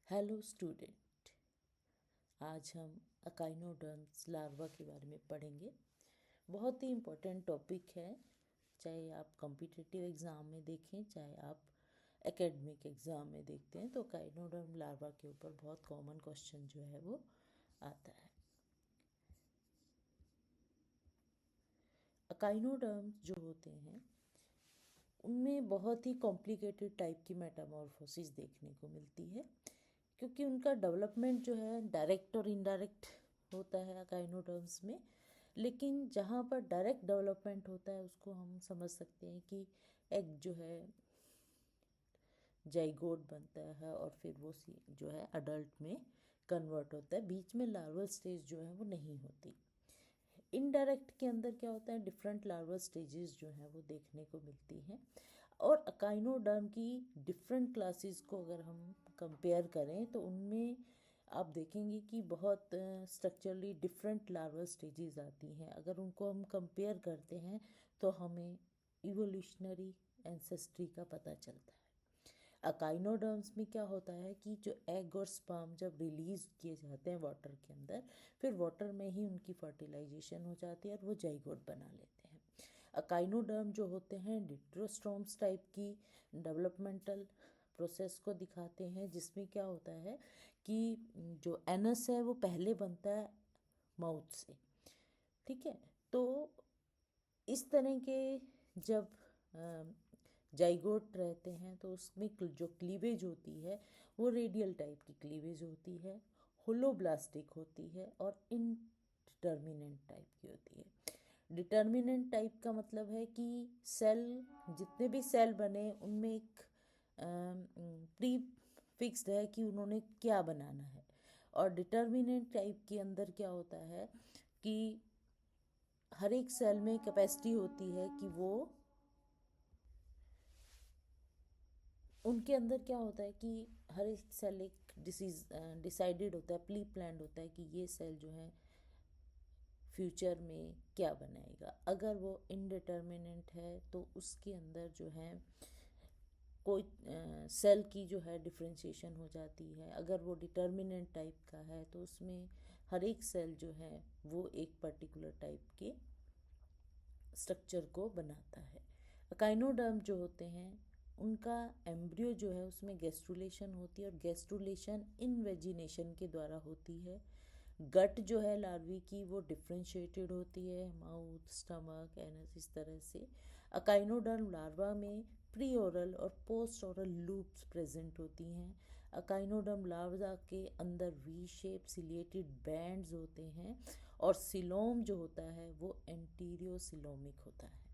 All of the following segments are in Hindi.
हेलो स्टूडेंट, आज हम अकाइनोडर्म्स लार्वा के बारे में पढ़ेंगे। बहुत ही इम्पोर्टेंट टॉपिक है, चाहे आप कॉम्पिटिटिव एग्ज़ाम में देखें चाहे आप एकेडमिक एग्ज़ाम में देखते हैं तो अकाइनोडर्म लार्वा के ऊपर बहुत कॉमन क्वेश्चन जो है वो आता है। अकाइनोडर्म्स जो होते हैं उनमें बहुत ही कॉम्प्लिकेटेड टाइप की मेटामॉर्फोसिस देखने को मिलती है, क्योंकि उनका डेवलपमेंट जो है डायरेक्ट और इनडायरेक्ट होता है अकाइनोडर्म्स में। लेकिन जहाँ पर डायरेक्ट डेवलपमेंट होता है उसको हम समझ सकते हैं कि एग जो है जाइगोट बनता है और फिर वो जो है अडल्ट में कन्वर्ट होता है। बीच में लार्वल स्टेज जो है वो नहीं होती। इनडायरेक्ट के अंदर क्या होता है, डिफरेंट लार्वल स्टेजेस जो हैं वो देखने को मिलती हैं। और अकाइनोडर्म की डिफरेंट क्लासेस को अगर हम कंपेयर करें तो उनमें आप देखेंगे कि बहुत स्ट्रक्चरली डिफरेंट लार्वल स्टेजेस आती हैं। अगर उनको हम कंपेयर करते हैं तो हमें इवोल्यूशनरी एंसेस्ट्री का पता चलता है। अकाइनोडर्म्स में क्या होता है कि जो एग और स्पर्म जब रिलीज किए जाते हैं वाटर के अंदर, फिर वाटर में ही उनकी फर्टिलाइजेशन हो जाती है और वो जाइगोट बना लेते हैं। अकाइनोडर्म जो होते हैं डिट्रोस्टोम्स टाइप की डेवलपमेंटल प्रोसेस को दिखाते हैं, जिसमें क्या होता है कि जो एनस है वो पहले बनता है माउथ से। ठीक है, तो इस तरह के जब जाइगोट रहते हैं तो उसमें जो क्लीवेज होती है वो रेडियल टाइप की क्लीवेज होती है, होलोब्लास्टिक होती है और इनडिटर्मिनेंट टाइप की होती है। डिटर्मिनेंट टाइप का मतलब है कि सेल, जितने भी सेल बने उनमें एक प्री फिक्स्ड है कि उन्होंने क्या बनाना है। और डिटर्मिनेंट टाइप के अंदर क्या होता है कि हर एक सेल में कैपेसिटी होती है कि वो, उनके अंदर क्या होता है कि हर एक सेल एक डिसाइडेड होता है, प्री प्लान्ड होता है कि ये सेल जो है फ्यूचर में क्या बनाएगा। अगर वो इनडिटर्मिनेंट है तो उसके अंदर जो है कोई सेल की जो है डिफ्रेंशिएशन हो जाती है। अगर वो डिटर्मिनेंट टाइप का है तो उसमें हर एक सेल जो है वो एक पर्टिकुलर टाइप के स्ट्रक्चर को बनाता है। अकाइनोडर्म जो होते हैं उनका एम्ब्रियो जो है उसमें गैस्ट्रुलेशन होती है और गैस्ट्रुलेशन इनवेजिनेशन के द्वारा होती है। गट जो है लार्वी की वो डिफ्रेंशिएटेड होती है, माउथ, स्टमक, एनस, इस तरह से। अकाइनोडर्म लार्वा में प्री ओरल और पोस्ट ओरल लूप्स प्रेजेंट होती हैं। अकाइनोडर्म लार्वा के अंदर वी शेप सिलिएटेड बैंड्स होते हैं और सिलोम जो होता है वो एंटीरियो सिलोमिक होता है।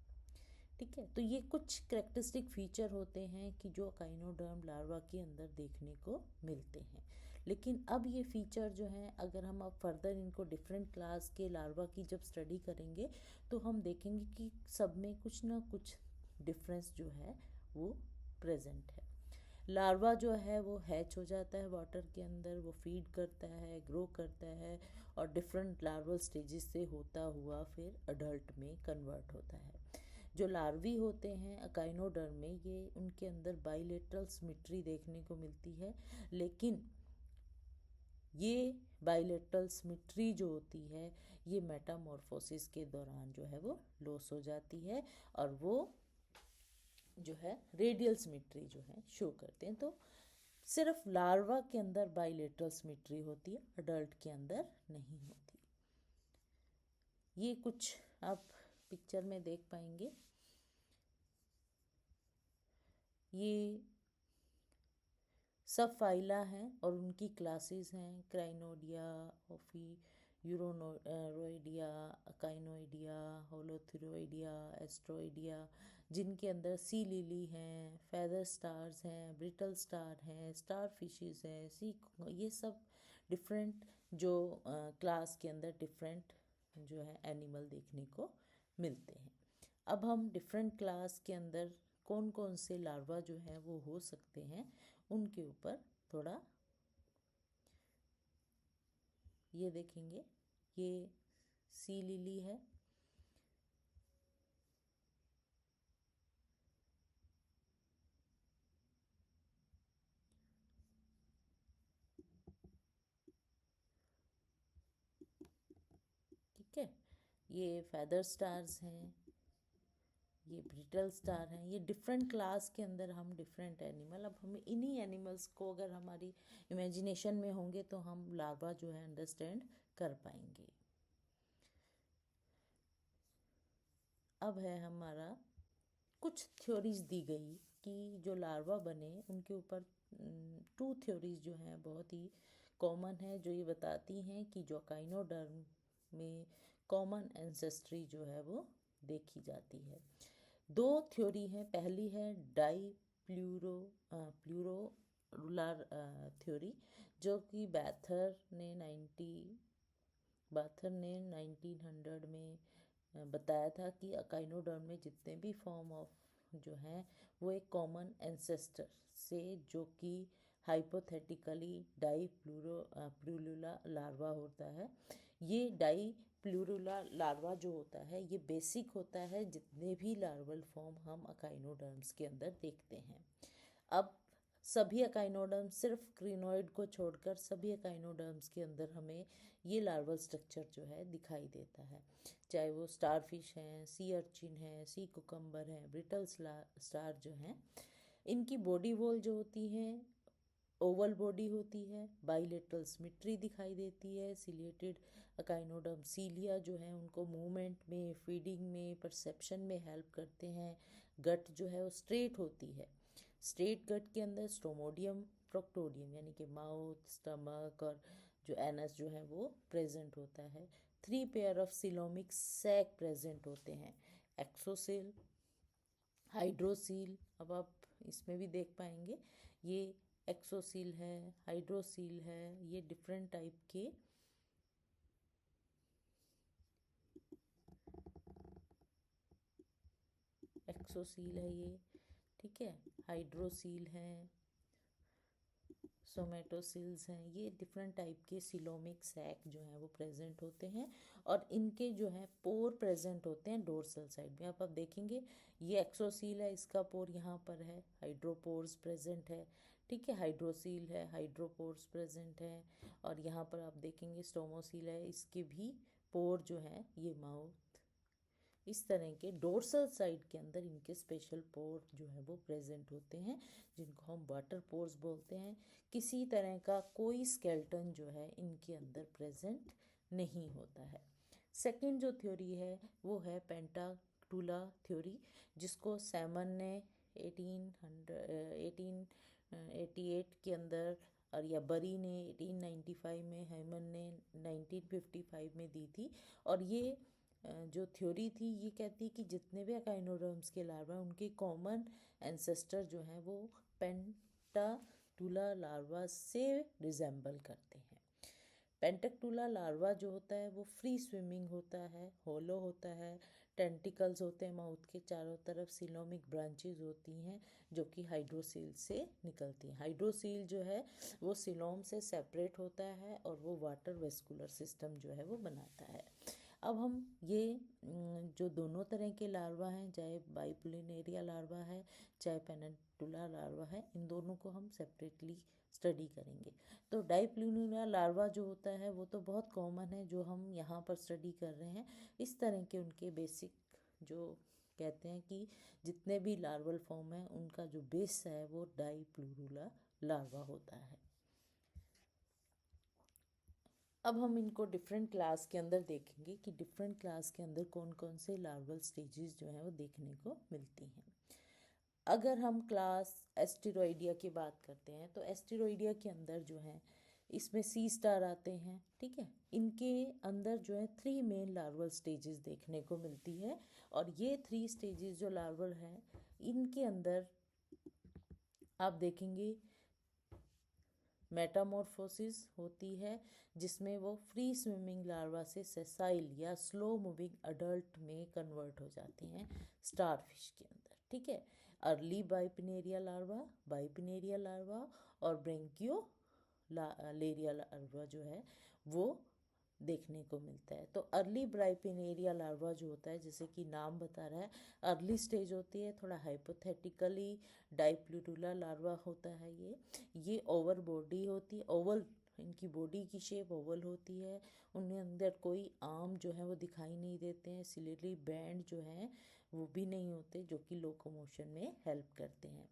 ठीक है, तो ये कुछ करेक्टरिस्टिक फीचर होते हैं कि जो अकाइनोडर्म लार्वा के अंदर देखने को मिलते हैं। लेकिन अब ये फीचर जो हैं, अगर हम अब फर्दर इनको डिफरेंट क्लास के लार्वा की जब स्टडी करेंगे तो हम देखेंगे कि सब में कुछ ना कुछ डिफरेंस जो है वो प्रेजेंट है। लार्वा जो है वो हैच हो जाता है वाटर के अंदर, वो फीड करता है, ग्रो करता है और डिफरेंट लार्वल स्टेजेस से होता हुआ फिर अडल्ट में कन्वर्ट होता है। जो लार्वी होते हैं अकाइनोडर्म में, ये उनके अंदर बाइलेटरल सिमेट्री देखने को मिलती है। लेकिन ये बाइलेटरल सिमेट्री जो होती है ये मेटामॉर्फोसिस के दौरान जो है वो लॉस हो जाती है और वो जो है रेडियल सिमेट्री जो है शो करते हैं। तो सिर्फ लार्वा के अंदर बाइलेटरल सिमेट्री होती है, अडल्ट के अंदर नहीं होती। ये कुछ आप पिक्चर में देख पाएंगे। ये सब फाइला हैं और उनकी क्लासेस हैं, क्राइनोडिया, ओफी, यूरोनोरोइडिया, अकाइनोइडिया, होलोथ्रोइडिया, एस्ट्रोइडिया, जिनके अंदर सी लिली हैं, फेदर स्टार्स हैं, ब्रिटल स्टार हैं, स्टार फिशेस हैं, सी, ये सब डिफरेंट जो क्लास के अंदर डिफरेंट जो है एनिमल देखने को मिलते हैं। अब हम डिफरेंट क्लास के अंदर कौन कौन से लार्वा जो हैं वो हो सकते हैं उनके ऊपर थोड़ा ये देखेंगे। ये सी लिली है, ये फेदर स्टार्स हैं, ये ब्रिटल स्टार हैं। ये डिफरेंट क्लास के अंदर हम डिफरेंट एनिमल, अब हमें इन्हीं एनिमल्स को अगर हमारी इमेजिनेशन में होंगे तो हम लार्वा जो है अंडरस्टैंड कर पाएंगे। अब है हमारा कुछ थ्योरीज दी गई कि जो लार्वा बने उनके ऊपर 2 थ्योरीज जो हैं बहुत ही कॉमन है, जो ये बताती हैं कि जो काइनोडर्म में कॉमन एंसेस्ट्री जो है वो देखी जाती है। 2 थ्योरी हैं। पहली है प्लूरोलर थ्योरी, जो कि बाथर ने 1900 में बताया था कि अकाइनोडर्म में जितने भी फॉर्म ऑफ जो हैं वो एक कॉमन एंसेस्टर से, जो कि हाइपोथेटिकली प्लूरुला लार्वा होता है। ये प्लूरुला लार्वा जो होता है ये बेसिक होता है जितने भी लार्वल फॉर्म हम अकाइनोडर्म्स के अंदर देखते हैं। अब सभी अकाइनोडर्म, सिर्फ क्रिनोइड को छोड़कर सभी अकाइनोडर्म्स के अंदर हमें ये लार्वल स्ट्रक्चर जो है दिखाई देता है, चाहे वो स्टारफिश हैं, सी अर्चिन है, सी कुकम्बर हैं, ब्रिटल स्टार जो हैं। इनकी बॉडी वॉल जो होती है ओवल बॉडी होती है, बाइलेटरल सिमेट्री दिखाई देती है। सिलिएटेड अकाइनोडर्म सीलिया जो है उनको मूवमेंट में, फीडिंग में, परसेप्शन में हेल्प करते हैं। गट जो है वो स्ट्रेट होती है। स्ट्रेट गट के अंदर स्टोमोडियम, प्रोक्टोडियम यानी कि माउथ, स्टमक और जो एनस जो है वो प्रेजेंट होता है। 3 pair of coelomic sac present होते हैं, एक्सोसेल, हाइड्रोसील। अब आप इसमें भी देख पाएंगे ये एक्सोसील है, हाइड्रोसील है, ये डिफरेंट टाइप के एक्सोसील है ये, ठीक है। हाइड्रोसील है, सोमेटोसिल्स हैं, ये डिफरेंट टाइप के सिलोमिक सैक जो हैं वो प्रेजेंट होते हैं। और इनके जो हैं पोर प्रेजेंट होते हैं डोर्सल साइड में। आप देखेंगे ये एक्सोसील है, इसका पोर यहाँ पर है, हाइड्रोपोर्स प्रेजेंट है, ठीक है। हाइड्रोसील है, हाइड्रोपोर्स प्रेजेंट है। और यहाँ पर आप देखेंगे स्टोमोसील है, इसके भी पोर जो है ये माउथ, इस तरह के डोर्सल साइड के अंदर इनके स्पेशल पोर जो है वो प्रेजेंट होते हैं, जिनको हम वाटर पोर्स बोलते हैं। किसी तरह का कोई स्केल्टन जो है इनके अंदर प्रेजेंट नहीं होता है। सेकंड जो थ्योरी है वो है पेंटाटूला थ्योरी, जिसको सैमन ने 1888 के अंदर, और या बरी ने 1895 में, हेमन ने 1955 में दी थी। और ये जो थ्योरी थी ये कहती है कि जितने भी अकाइनोडर्म्स के लार्वा उनके कॉमन एंसेस्टर जो हैं वो पेंटाटूला लार्वा से रिजेंबल करते हैं। पेंटाटूला लार्वा जो होता है वो फ्री स्विमिंग होता है, होलो होता है, टेंटिकल्स होते हैं माउथ के चारों तरफ, सिलोमिक ब्रांचेज होती हैं जो कि हाइड्रोसील से निकलती हैं। हाइड्रोसील जो है वो सिलोम से सेपरेट होता है और वो वाटर वेस्कुलर सिस्टम जो है वो बनाता है। अब हम ये जो दोनों तरह के लार्वा हैं, चाहे बाइप्लिनेरिया लार्वा है चाहे पेनिनसुला लार्वा है, इन दोनों को हम सेपरेटली स्टडी करेंगे। तो डाइप्लिनेरिया लार्वा जो होता है वो तो बहुत कॉमन है, जो हम यहाँ पर स्टडी कर रहे हैं। इस तरह के उनके बेसिक जो कहते हैं कि जितने भी लार्वल फॉर्म हैं उनका जो बेस है वो डाइप्लूरुला लार्वा होता है। अब हम इनको डिफरेंट क्लास के अंदर देखेंगे कि डिफरेंट क्लास के अंदर कौन कौन से लार्वल स्टेजेस जो हैं वो देखने को मिलती हैं। अगर हम क्लास एस्टेरॉइडिया की बात करते हैं तो एस्टेरॉइडिया के अंदर जो है इसमें सी स्टार आते हैं, ठीक है। इनके अंदर जो है 3 मेन लार्वल स्टेजेस देखने को मिलती है। और ये 3 स्टेजेस जो लार्वल हैं इनके अंदर आप देखेंगे मेटामॉर्फोसिस होती है, जिसमें वो फ्री स्विमिंग लार्वा से सेसाइल या स्लो मूविंग अडल्ट में कन्वर्ट हो जाती हैं स्टारफिश के अंदर, ठीक है। अर्ली बाइपिनेरिया लार्वा और ब्रेंकियो लेरिया लार्वा जो है वो देखने को मिलता है। तो अर्ली ब्राइपिनेरिया लार्वा जो होता है, जैसे कि नाम बता रहा है अर्ली स्टेज होती है, थोड़ा हाइपोथेटिकली डाइप्लूरुला लार्वा होता है। ये ओवर बॉडी होती है, ओवल इनकी बॉडी की शेप ओवल होती है, उनके अंदर कोई आर्म जो है वो दिखाई नहीं देते हैं, सिलेटरी बैंड जो है वो भी नहीं होते जो कि लोकोमोशन में हेल्प करते हैं।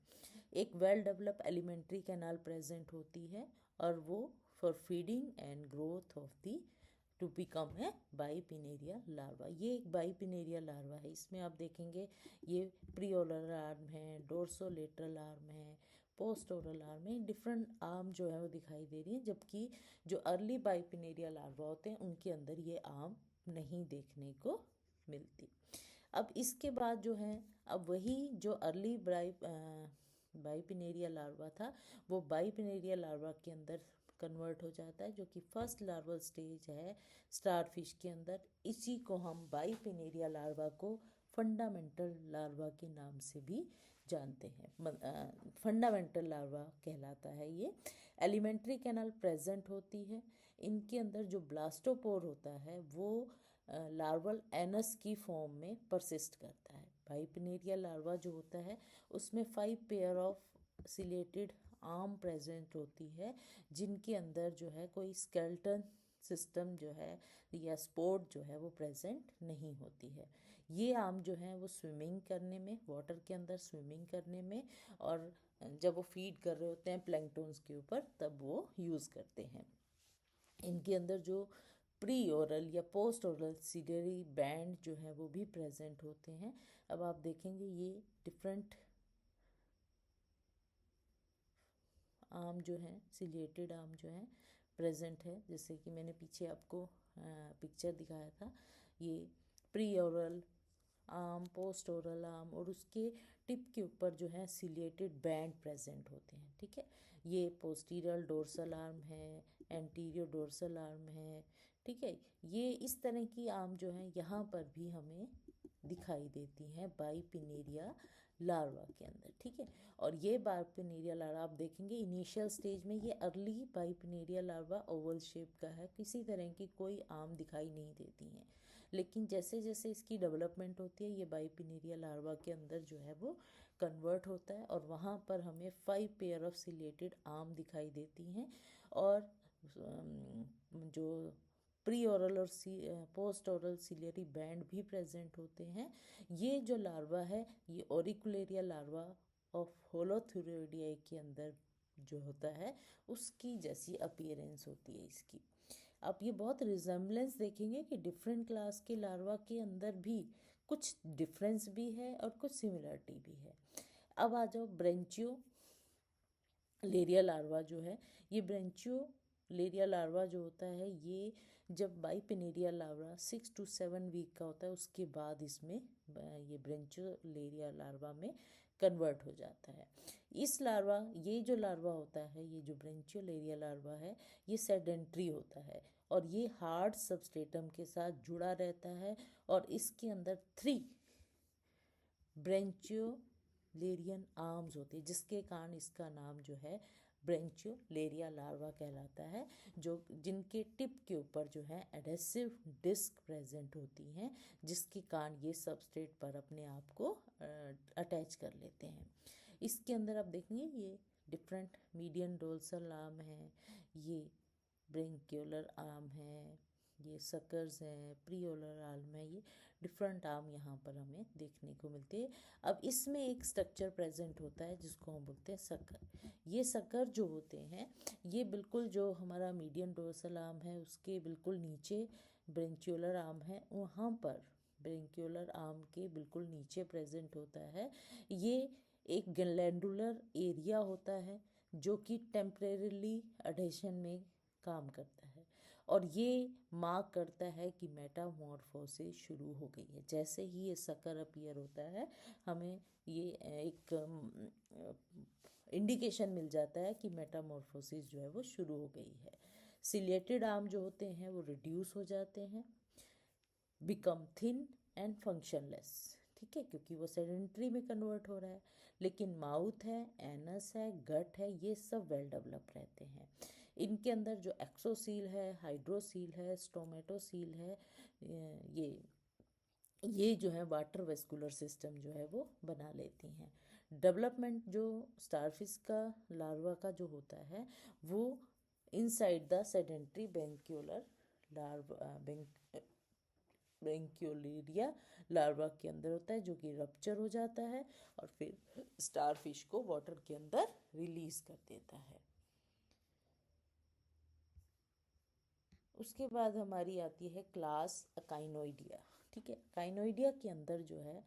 एक well develop elementary canal present होती है और वो for feeding and growth of the to become है बाइपिनेरिया लार्वा। ये एक बाइपिनेरिया लार्वा है। इसमें आप देखेंगे ये प्री ओरल आर्म है, डोर्सोलेटरल आर्म है, पोस्ट ओरल आर्म है, डिफरेंट आर्म जो है वो दिखाई दे रही है, जबकि जो अर्ली बाइपिनेरिया लार्वा होते हैं उनके अंदर ये आर्म नहीं देखने को मिलती। अब इसके बाद जो है, अब वही जो अर्ली बाइपिनेरिया लार्वा था वो बाइपिनेरिया लार्वा के अंदर कन्वर्ट हो जाता है, जो कि फर्स्ट लार्वल स्टेज है स्टारफिश के अंदर। इसी को हम बाइपिनेरिया लार्वा को फंडामेंटल लार्वा के नाम से भी जानते हैं। फंडामेंटल लार्वा कहलाता है ये। एलिमेंट्री कैनाल प्रेजेंट होती है। इनके अंदर जो ब्लास्टोपोर होता है वो लार्वल एनस की फॉर्म में परसिस्ट करता है। बाइपिनेरिया लार्वा जो होता है उसमें 5 pair of chelated arm present होती है, जिनके अंदर जो है कोई स्केलेटन सिस्टम जो है या स्पोर्ट जो है वो प्रेजेंट नहीं होती है। ये आर्म जो है वो स्विमिंग करने में, वाटर के अंदर स्विमिंग करने में, और जब वो फीड कर रहे होते हैं प्लैंक्टन्स के ऊपर तब वो यूज़ करते हैं। इनके अंदर जो प्री ओरल या पोस्ट ओरल सिलेटरी बैंड जो है वो भी प्रेजेंट होते हैं। अब आप देखेंगे ये डिफरेंट आर्म जो है, सिलेटेड आर्म जो है प्रेजेंट है, जैसे कि मैंने पीछे आपको पिक्चर दिखाया था। ये pre oral arm, post oral arm, और उसके टिप के ऊपर जो है सिलेटेड बैंड प्रेजेंट होते हैं। ठीक है, ये पोस्टीरियर डोर्सल आर्म है, एंटीरियर डोर्सल आर्म है। ठीक है, ये इस तरह की आर्म जो है यहाँ पर भी हमें दिखाई देती हैं बाइपिनेरिया लार्वा के अंदर। ठीक है, और ये बाइपिनेरिया लार्वा आप देखेंगे इनिशियल स्टेज में ये early bipinnaria larva Oval shape का है, किसी तरह की कोई आर्म दिखाई नहीं देती हैं। लेकिन जैसे जैसे इसकी डेवलपमेंट होती है ये बाइपिनेरिया लार्वा के अंदर जो है वो कन्वर्ट होता है, और वहाँ पर हमें 5 पेयर ऑफ सिलेटेड आर्म दिखाई देती हैं, और जो प्री ओरल और पोस्ट ओरल सिलियरी बैंड भी प्रेजेंट होते हैं। ये जो लार्वा है ये ओरिकुलेरिया लार्वा ऑफ होलोथुरोइडिया के अंदर जो होता है उसकी जैसी अपीयरेंस होती है इसकी। आप ये बहुत रिजेम्बलेंस देखेंगे कि डिफरेंट क्लास के लार्वा के अंदर भी कुछ डिफरेंस भी है और कुछ सिमिलरिटी भी है। अब आ जाओ ब्रेंचियो लेरिया लार्वा जो है, ये ब्रेंचियो लेरिया लार्वा जो होता है ये जब बाइपिनेरिया लार्वा 6 to 7 वीक का होता है उसके बाद इसमें ये ब्रेंचियो लेरिया लार्वा में कन्वर्ट हो जाता है। इस लार्वा, ये जो लार्वा होता है, ये जो ब्रेंचियो लेरिया लार्वा है ये सेडेंट्री होता है और ये हार्ड सबस्ट्रेटम के साथ जुड़ा रहता है, और इसके अंदर 3 ब्रेंचियोलेरियन आर्म्स होती है, जिसके कारण इसका नाम जो है ब्रेंचियोलेरिया लार्वा कहलाता है, जो जिनके टिप के ऊपर जो है एडेसिव डिस्क प्रेजेंट होती हैं, जिसके कारण ये सबस्ट्रेट पर अपने आप को अटैच कर लेते हैं। इसके अंदर आप देखेंगे ये डिफरेंट मीडियन डोर्सल आर्म है, ये ब्रेंक्यूलर आर्म है, ये सकर्स हैं, प्रीओलर आर्म है, ये डिफरेंट आर्म यहाँ पर हमें देखने को मिलते हैं। अब इसमें एक स्ट्रक्चर प्रेजेंट होता है जिसको हम बोलते हैं सकर। ये सकर जो होते हैं ये बिल्कुल जो हमारा मीडियन डोर्सल आर्म है उसके बिल्कुल नीचे ब्रेंक्यूलर आर्म है, वहाँ पर ब्रेंक्यूलर आर्म के बिल्कुल नीचे प्रेजेंट होता है। ये एक ग्लैंडुलर एरिया होता है जो कि टेम्परेरीली अडेशन में काम करता है, और ये मार्क करता है कि मेटामॉर्फोसिस शुरू हो गई है। जैसे ही ये सकर अपीयर होता है हमें ये एक इंडिकेशन मिल जाता है कि मेटामॉर्फोसिस जो है वो शुरू हो गई है। सिलेटेड आर्म जो होते हैं वो रिड्यूस हो जाते हैं, बिकम थिन एंड फंक्शनलेस। ठीक है, क्योंकि वो सेडेंट्री में कन्वर्ट हो रहा है। लेकिन माउथ है, एनस है, गट है, ये सब वेल डेवलप रहते हैं। इनके अंदर जो एक्सोसील है, हाइड्रोसील है, स्टोमेटोसील है, ये जो है वाटर वेस्कुलर सिस्टम जो है वो बना लेती हैं। डेवलपमेंट जो स्टारफिश का लार्वा का जो होता है वो inside the sedentary brachiolar larva brachiolaria larva के अंदर होता है, जो कि रप्चर हो जाता है और फिर स्टारफिश को वाटर के अंदर रिलीज कर देता है। उसके बाद हमारी आती है क्लास अकाइनोइडिया। ठीक है, अकाइनोइडिया के अंदर जो है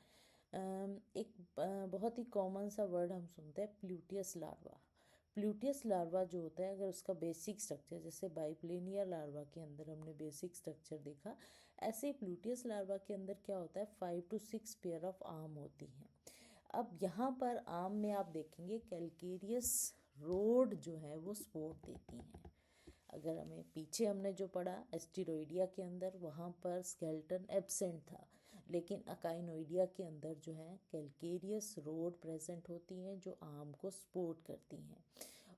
एक बहुत ही कॉमन सा वर्ड हम सुनते हैं, प्लूटियस लार्वा। प्लूटियस लार्वा जो होता है, अगर उसका बेसिक स्ट्रक्चर, जैसे बाइप्लेनिया लार्वा के अंदर हमने बेसिक स्ट्रक्चर देखा, ऐसे ही प्लूटियस लार्वा के अंदर क्या होता है, 5 to 6 पेयर ऑफ आर्म होती हैं। अब यहाँ पर आर्म में आप देखेंगे कैलकेरियस रोड जो है वो सपोर्ट देती हैं। अगर हमें पीछे हमने जो पढ़ा एस्टिरोइडिया के अंदर, वहाँ पर स्केल्टन एब्सेंट था, लेकिन अकाइनोइडिया के अंदर जो है कैलकेरियस रोड प्रेजेंट होती हैं जो आर्म को सपोर्ट करती हैं,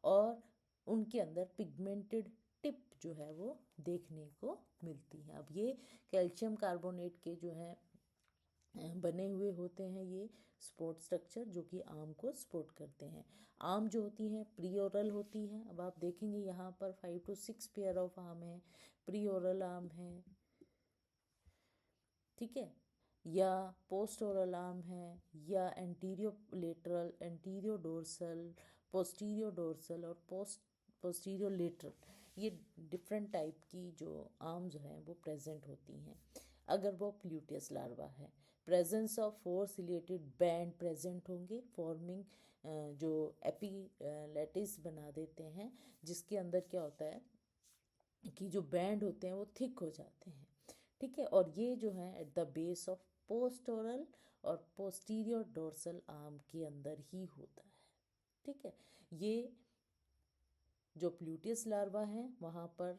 और उनके अंदर पिगमेंटेड टिप जो है वो देखने को मिलती है। अब ये कैल्शियम कार्बोनेट के जो है बने हुए होते हैं ये सपोर्ट स्ट्रक्चर, जो कि आर्म को सपोर्ट करते हैं। आर्म जो होती हैं प्री ओरल होती हैं। अब आप देखेंगे यहाँ पर 5 to 6 पेयर ऑफ आर्म है, प्री ओरल आर्म है, ठीक है, या पोस्ट ओरल आर्म है, या एंटीरियो lateral, antero dorsal, posterior dorsal और पोस्टीरियो लेटरल, ये डिफरेंट टाइप की जो आर्म्स हैं वो प्रेजेंट होती हैं अगर वो प्लूटियस लार्वा है। Presence of 4 ciliated band present होंगे, फॉर्मिंग जो एपीलेटिस बना देते हैं, जिसके अंदर क्या होता है कि जो बैंड होते हैं वो थिक हो जाते हैं। ठीक है, और ये जो है एट द बेस ऑफ पोस्टोरल और पोस्टीरियर डोर्सल आर्म के अंदर ही होता है। ठीक है, ये जो प्लूटियस लार्वा है वहाँ पर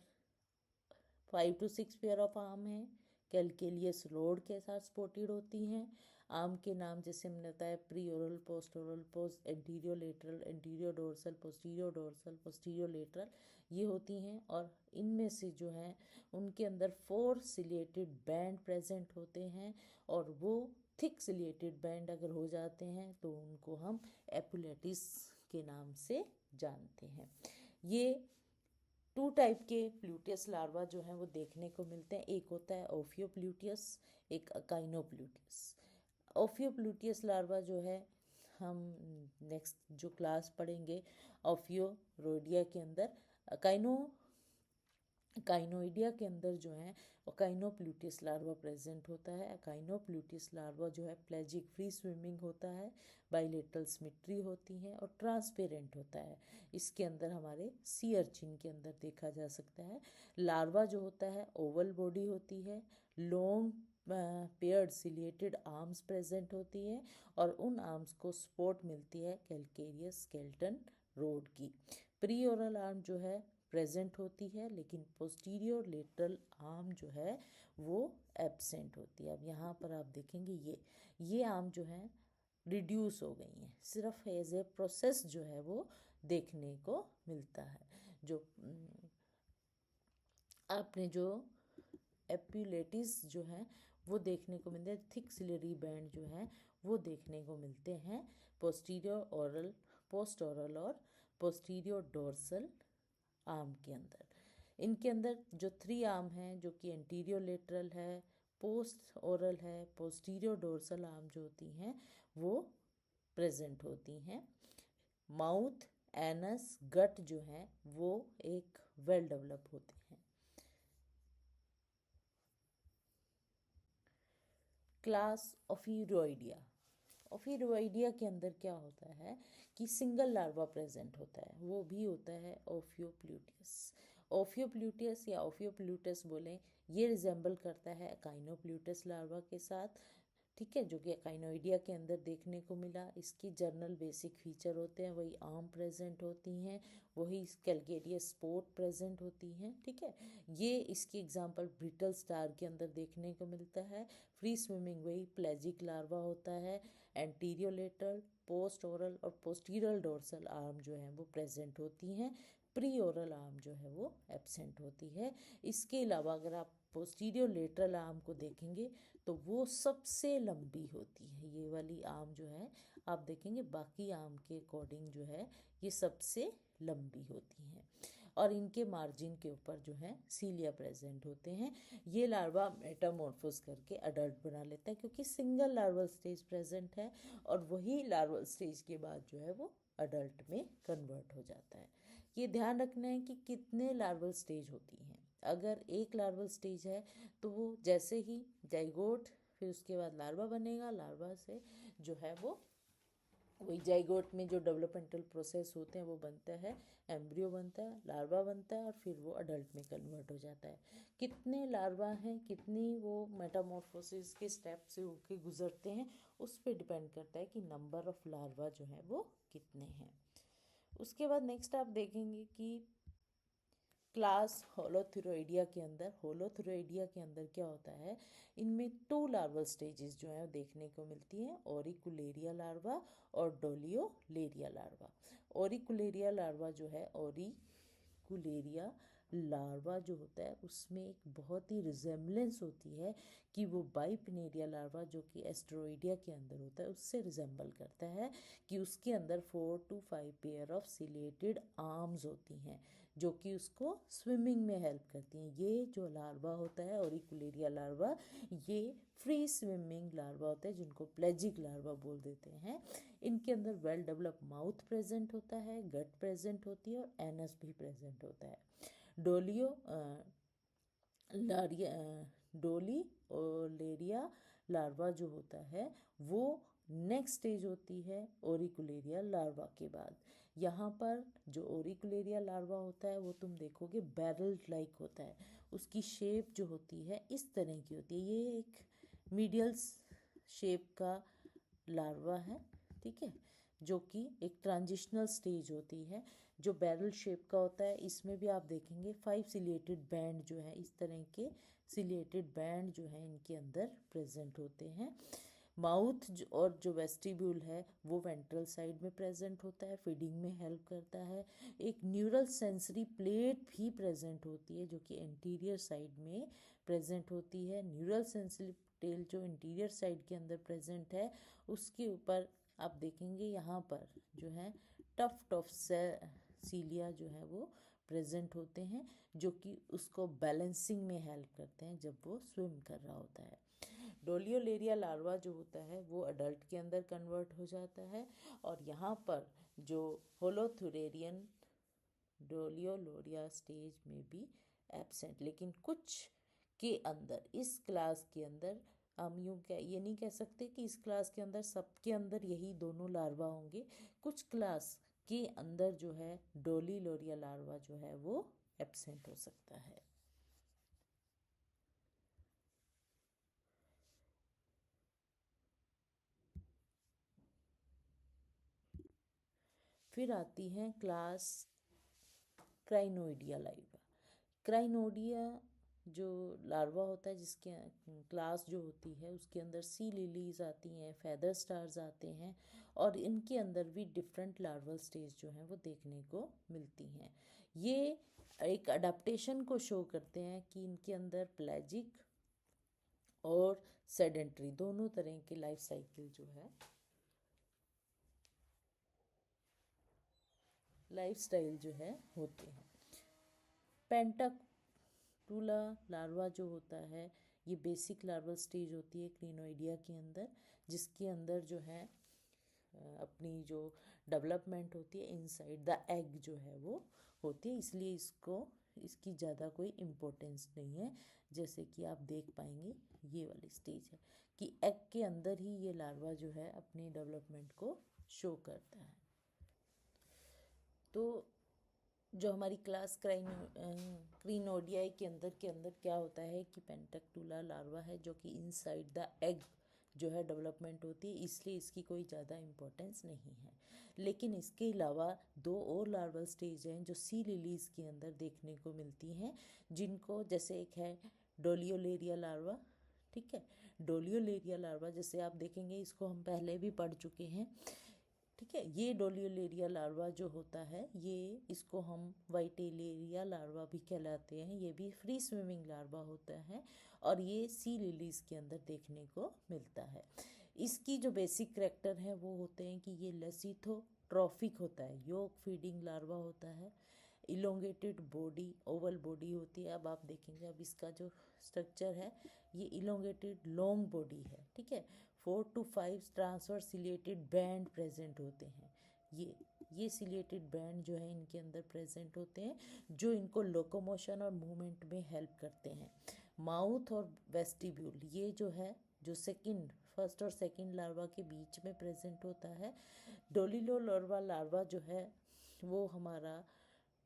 5 to 6 पेयर ऑफ आर्म है, कैलकेलियस रोड के साथ सपोर्टेड होती हैं। आर्म के नाम जैसे हमने बताया pre oral, post oral, post antero lateral, antero dorsal, postero lateral, ये होती हैं। और इनमें से जो है उनके अंदर 4 सिलिएटेड बैंड प्रेजेंट होते हैं, और वो थिक सिलिएटेड बैंड अगर हो जाते हैं तो उनको हम एपुलेटिस के नाम से जानते हैं। ये 2 टाइप के प्लूटियस लार्वा जो हैं वो देखने को मिलते हैं, एक होता है ओफियोप्लूटियस, एक अकाइनोप्लूटियस। ओफियोप्लूटियस लार्वा जो है हम नेक्स्ट जो क्लास पढ़ेंगे ओफियोरोडिया के अंदर। अकाइनोइडिया के अंदर जो है अकाइनोप्लूटियस लार्वा प्रेजेंट होता है। अकाइनोप्लूटियस लार्वा जो है प्लेजिक फ्री स्विमिंग होता है, बाइलेटरल सिमेट्री होती है और ट्रांसपेरेंट होता है। इसके अंदर हमारे सी अर्चिन के अंदर देखा जा सकता है। लार्वा जो होता है ओवल बॉडी होती है, long paired ciliated arms present होती है, और उन आर्म्स को सपोर्ट मिलती है कैलकेरियस स्केल्टन रोड की। प्री ओरल आर्म जो है प्रेजेंट होती है, लेकिन पोस्टीरियर लेटरल आर्म जो है वो एब्सेंट होती है। अब यहाँ पर आप देखेंगे ये आर्म जो है रिड्यूस हो गई हैं, सिर्फ एज ए प्रोसेस जो है वो देखने को मिलता है। जो आपने जो एपुलेटिस जो है वो देखने को मिलते हैं, थिक सिलरी बैंड जो है वो देखने को मिलते हैं पोस्टीरियर ओरल, पोस्ट ओरल और पोस्टीरियर डोर्सल आर्म के अंदर। इनके अंदर जो 3 आर्म हैं जो कि एंटीरियर लेटरल है, पोस्ट ओरल है, पोस्टीरियर डोर्सल आर्म जो होती हैं वो प्रेजेंट होती हैं। माउथ, एनस, गट जो है वो एक वेल डेवलप होते हैं। क्लास ओफिरोइडिया। ओफिरोइडिया के अंदर क्या होता है कि सिंगल लार्वा प्रेजेंट होता है, वो भी होता है ओफियोप्लूटियस। ओफियोप्लूटियस या ओफियोप्लूटस बोलें, ये रिजेंबल करता है अकाइनोप्लूटस लार्वा के साथ। ठीक है, जो कि अकाइनोइडिया के अंदर देखने को मिला। इसकी जर्नल बेसिक फीचर होते हैं वही आर्म प्रेजेंट होती हैं, वही कैलकेरियस स्पोर्ट प्रेजेंट होती हैं। ठीक है, ये इसकी एग्जांपल ब्रिटल स्टार के अंदर देखने को मिलता है। फ्री स्विमिंग वही प्लेजिक लार्वा होता है। एंटीरियर लेटरल, पोस्ट ओरल और पोस्टीरियर डोर्सल आर्म जो है वो प्रेजेंट होती हैं। प्री ओरल आर्म जो है वो एब्सेंट होती है। इसके अलावा अगर आप पोस्टीरियर लेटरल आर्म को देखेंगे तो वो सबसे लंबी होती है। ये वाली आर्म जो है आप देखेंगे बाकी आर्म के अकॉर्डिंग जो है ये सबसे लंबी होती हैं। और इनके मार्जिन के ऊपर जो है सीलिया प्रेजेंट होते हैं। ये लार्वा मेटामॉर्फोस करके अडल्ट बना लेता है क्योंकि सिंगल लार्वल स्टेज प्रेजेंट है, और वही लार्वल स्टेज के बाद जो है वो अडल्ट में कन्वर्ट हो जाता है। ये ध्यान रखना है कि कितने लार्वल स्टेज होती हैं। अगर एक लार्वल स्टेज है तो वो जैसे ही जाइगोट, फिर उसके बाद लार्वा बनेगा, लार्वा से जो है वो वही जाइगोट में जो डेवलपमेंटल प्रोसेस होते हैं वो बनता है, एम्ब्रियो बनता है, लार्वा बनता है, और फिर वो अडल्ट में कन्वर्ट हो जाता है। कितने लार्वा हैं, कितनी वो मेटामॉर्फोसिस के स्टेप से होके गुजरते हैं, उस पर डिपेंड करता है कि नंबर ऑफ लार्वा जो है वो कितने हैं। उसके बाद नेक्स्ट आप देखेंगे कि क्लास होलोथुरोइडिया के अंदर क्या होता है, इनमें 2 लार्वल स्टेजेस जो हैं देखने को मिलती हैं, ओरिकुलेरिया लार्वा और डोलियोलेरिया लार्वा। ओरिकुलेरिया लार्वा जो है, ओरिकुलेरिया लार्वा जो होता है उसमें एक बहुत ही रिजेम्बलेंस होती है कि वो बाइपिनेरिया लार्वा जो कि एस्ट्रोइडिया के अंदर होता है उससे रिजेंबल करता है, कि उसके अंदर 4 to 5 pair of chelated arms होती हैं जो कि उसको स्विमिंग में हेल्प करती हैं। ये जो लार्वा होता है ओरिकुलेरिया लार्वा, ये फ्री स्विमिंग लार्वा होता है जिनको प्लेजिक लार्वा बोल देते हैं। इनके अंदर वेल डेवलप माउथ प्रेजेंट होता है, गट प्रेजेंट होती है और एनस भी प्रेजेंट होता है। डोलियो लारिया डोली ओलेरिया लार्वा जो होता है वो नेक्स्ट स्टेज होती है ओरिकुलेरिया लार्वा के बाद। यहाँ पर जो ओरिकुलेरिया लार्वा होता है वो तुम देखोगे बैरल लाइक होता है, उसकी शेप जो होती है इस तरह की होती है। ये एक मीडियल शेप का लार्वा है, ठीक है, जो कि एक ट्रांजिशनल स्टेज होती है जो बैरल शेप का होता है। इसमें भी आप देखेंगे 5 सिलिएटेड बैंड जो है, इस तरह के सिलिएटेड बैंड जो है इनके अंदर प्रेजेंट होते हैं। माउथ और जो वेस्टिब्यूल है वो वेंट्रल साइड में प्रेजेंट होता है, फीडिंग में हेल्प करता है। एक न्यूरल सेंसरी प्लेट भी प्रेजेंट होती है जो कि एंटीरियर साइड में प्रेजेंट होती है। न्यूरल सेंसरी टेल जो इंटीरियर साइड के अंदर प्रेजेंट है उसके ऊपर आप देखेंगे यहाँ पर जो है टफ्ट ऑफ सीलिया जो है वो प्रेजेंट होते हैं जो कि उसको बैलेंसिंग में हेल्प करते हैं जब वो स्विम कर रहा होता है। डोलियोलेरिया लार्वा जो होता है वो अडल्ट के अंदर कन्वर्ट हो जाता है, और यहाँ पर जो होलोथुरेरियन डोलियोलोरिया स्टेज में भी एब्सेंट, लेकिन कुछ के अंदर, इस क्लास के अंदर हम यूँ क्या ये नहीं कह सकते कि इस क्लास के अंदर सबके अंदर यही दोनों लार्वा होंगे। कुछ क्लास के अंदर जो है डोलियोलोरिया लार्वा जो है वो एब्सेंट हो सकता है। फिर आती हैं क्लास क्राइनोइडिया लार्वा। क्राइनोडिया जो लार्वा होता है जिसके क्लास जो होती है उसके अंदर सी लिलीज आती हैं, फेदर स्टार्स आते हैं, और इनके अंदर भी डिफरेंट लार्वल स्टेज जो हैं वो देखने को मिलती हैं। ये एक अडेप्टेशन को शो करते हैं कि इनके अंदर प्लेजिक और सेडेंट्री दोनों तरह के लाइफ साइकिल जो है लाइफस्टाइल जो है होते हैं। पेंटाटूला लार्वा जो होता है ये बेसिक लार्वल स्टेज होती है क्रिनोइडिया के अंदर, जिसके अंदर जो है अपनी जो डेवलपमेंट होती है इनसाइड द एग जो है वो होती है, इसलिए इसकी ज़्यादा कोई इम्पोर्टेंस नहीं है। जैसे कि आप देख पाएंगे ये वाली स्टेज है कि एग के अंदर ही ये लार्वा जो है अपनी डेवलपमेंट को शो करता है। तो जो हमारी क्लास क्रीनोडियाई के अंदर क्या होता है कि पेंटाटूला लार्वा है जो कि इनसाइड द एग जो है डेवलपमेंट होती है, इसलिए इसकी कोई ज़्यादा इम्पोर्टेंस नहीं है। लेकिन इसके अलावा 2 और लार्वल स्टेज हैं जो सी लिलीज के अंदर देखने को मिलती हैं, जिनको जैसे एक है डोलियोलेरिया लार्वा, ठीक है। डोलियोलेरिया लार्वा जैसे आप देखेंगे इसको हम पहले भी पढ़ चुके हैं, ठीक है। ये डोलियोलेरिया लार्वा जो होता है ये इसको हम वाइटेलेरिया लार्वा भी कहलाते हैं, ये भी फ्री स्विमिंग लार्वा होता है और ये सी लिलीज के अंदर देखने को मिलता है। इसकी जो बेसिक करैक्टर है वो होते हैं कि ये लेसिथोट्रॉफिक होता है, योग फीडिंग लार्वा होता है। इलोंगेटेड बॉडी, ओवल बॉडी होती है। अब आप देखेंगे, अब इसका जो स्ट्रक्चर है ये इलोंगेटेड लॉन्ग बॉडी है, ठीक है। 4 to 5 transverse ciliated band present होते हैं। ये सिलिएटेड बैंड जो है इनके अंदर प्रेजेंट होते हैं, जो इनको लोकोमोशन और मूवमेंट में हेल्प करते हैं। माउथ और वेस्टिब्यूल, ये जो है जो फर्स्ट और सेकंड लार्वा के बीच में प्रेजेंट होता है। डोलिलो लार्वा जो है वो हमारा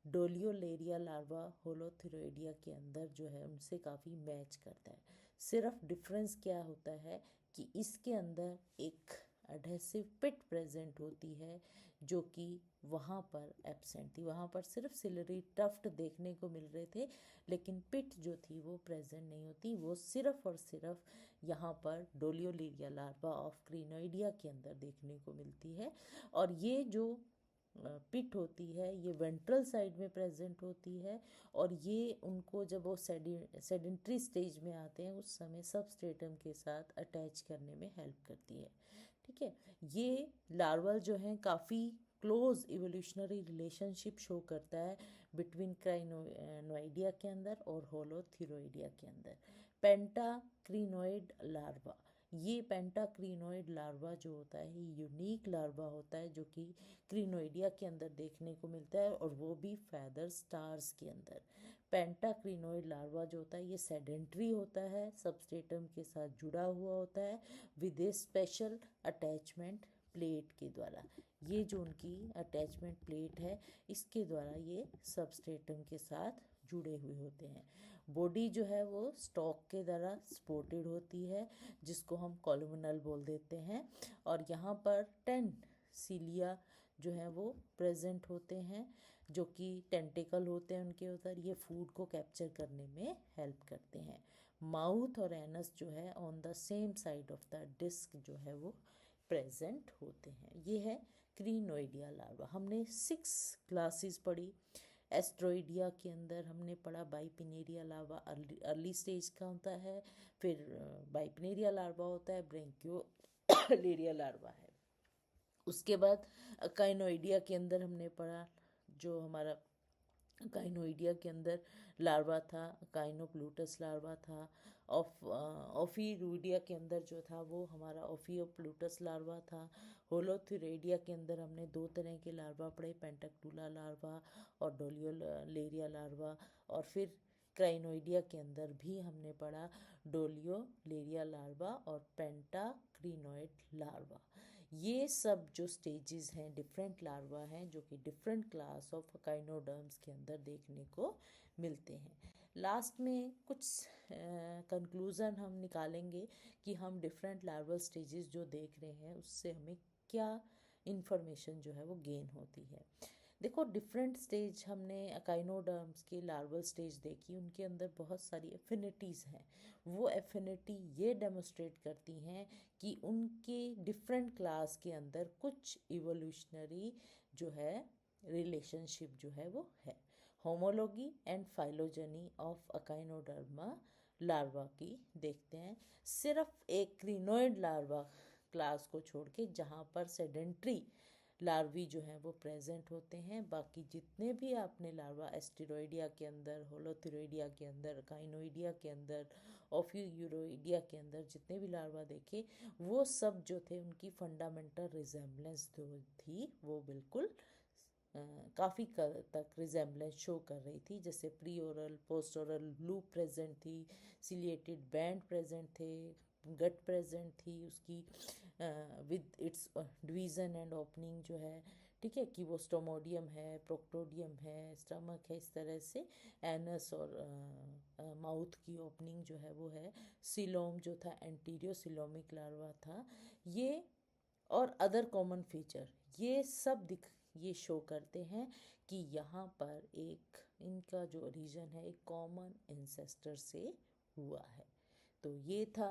डोलियोलेरिया लार्वा होलोथीरोइडिया के अंदर जो है उनसे काफ़ी मैच करता है। सिर्फ डिफरेंस क्या होता है कि इसके अंदर एक एडहेसिव पिट प्रेजेंट होती है, जो कि वहाँ पर एब्सेंट थी। वहाँ पर सिर्फ सिलरी टफ्ट देखने को मिल रहे थे, लेकिन पिट जो थी वो प्रेजेंट नहीं होती। वो सिर्फ और सिर्फ यहाँ पर डोलियोलेरिया लार्वा ऑफ क्रिनोइडिया के अंदर देखने को मिलती है। और ये जो पिट होती है ये वेंट्रल साइड में प्रेजेंट होती है, और ये उनको जब वो सेडेंट्री स्टेज में आते हैं उस समय सबस्ट्रेटम के साथ अटैच करने में हेल्प करती है, ठीक है। ये लार्वल जो हैं काफ़ी क्लोज इवोल्यूशनरी रिलेशनशिप शो करता है बिटवीन क्राइनोइडिया के अंदर और होलोथीरोइडिया के अंदर। पेंटाक्रिनोइड लार्वा, ये पेंटाक्रिनोइड लार्वा जो होता है ये यूनिक लार्वा होता है, जो कि क्रिनोइडिया के अंदर देखने को मिलता है, और वो भी फेदर स्टार्स के अंदर। पेंटाक्रिनोइड लार्वा जो होता है ये सेडेंट्री होता है, सबस्ट्रेटम के साथ जुड़ा हुआ होता है with A special attachment plate के द्वारा। ये जो उनकी अटैचमेंट प्लेट है इसके द्वारा ये सबस्ट्रेटम के साथ जुड़े हुए होते हैं। बॉडी जो है वो स्टॉक के द्वारा सपोर्टेड होती है, जिसको हम कॉलमनल बोल देते हैं। और यहाँ पर 10 सीलिया जो है वो प्रेजेंट होते हैं, जो कि टेंटिकल होते हैं उनके उधर। ये फूड को कैप्चर करने में हेल्प करते हैं। माउथ और एनस जो है on the same side of the disc जो है वो प्रेजेंट होते हैं। ये है क्रिनोइडिया लार्वा। हमने 6 क्लासेस पढ़ी। एस्ट्रोइडिया के अंदर हमने पढ़ा बाइपिनेरिया लार्वा अर्ली स्टेज का होता है, फिर बाइपिनेरिया लार्वा होता है, ब्रेंकियोलेरिया लार्वा है। उसके बाद काइनोइडिया के अंदर हमने पढ़ा, जो हमारा काइनोइडिया के अंदर लार्वा था काइनोप्लूटस लार्वा था। ओफीरूडिया के अंदर जो था वो हमारा ओफियोप्लूटस लार्वा था। होलोथीरोइडिया के अंदर हमने 2 तरह के लार्वा पढ़े, पेंटाक्टूला लार्वा और डोलियोलेरिया लार्वा। और फिर क्राइनोइडिया के अंदर भी हमने पढ़ा डोलियोलेरिया लार्वा और पेंटाक्रिनोइड लार्वा। ये सब जो स्टेजेस हैं डिफरेंट लार्वा हैं, जो कि डिफरेंट क्लास ऑफ अकाइनोडर्म्स के अंदर देखने को मिलते हैं। लास्ट में कुछ कंक्लूज़न हम निकालेंगे कि हम डिफरेंट लार्वल स्टेजेस जो देख रहे हैं उससे हमें क्या इन्फॉर्मेशन जो है वो गेन होती है। देखो, डिफरेंट स्टेज हमने अकाइनोडर्म्स के लार्वल स्टेज देखी, उनके अंदर बहुत सारी एफिनिटीज़ हैं। वो एफिनिटी ये डेमोस्ट्रेट करती हैं कि उनके डिफरेंट क्लास के अंदर कुछ इवोल्यूशनरी जो है रिलेशनशिप जो है वो है। Homology and phylogeny of echinoderm larva की देखते हैं। सिर्फ एक क्रिनोइड लार्वा क्लास को छोड़ के, जहाँ पर सेडेंट्री लार्वी जो हैं वो प्रेजेंट होते हैं। बाकी जितने भी आपने लार्वा एस्टेरॉइडिया के अंदर, होलोथीरोइडिया के अंदर, काइनोइडिया के अंदर, ओफियूरोइडिया के अंदर जितने भी लार्वा देखे, वो सब जो थे उनकी फंडामेंटल रिजेम्बलेंस जो थी वो बिल्कुल काफ़ी तक रिजेम्बलेंस शो कर रही थी। जैसे pre oral post oral loop present थी, सिलिएटेड बैंड प्रेजेंट थे, गट प्रेजेंट थी उसकी with its division and opening जो है, ठीक है, कि वो स्टोमोडियम है, प्रोक्टोडियम है, स्टमक है, इस तरह से एनस और माउथ की ओपनिंग जो है वो है। सिलोम जो था एंटीरियो सिलोमिक लार्वा था। ये और अदर कॉमन फीचर ये सब ये शो करते हैं कि यहाँ पर एक इनका जो रीजन है एक कॉमन एंसेस्टर से हुआ है। तो ये था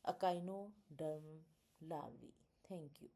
अकाइनोडर्म लार्वी। Thank you.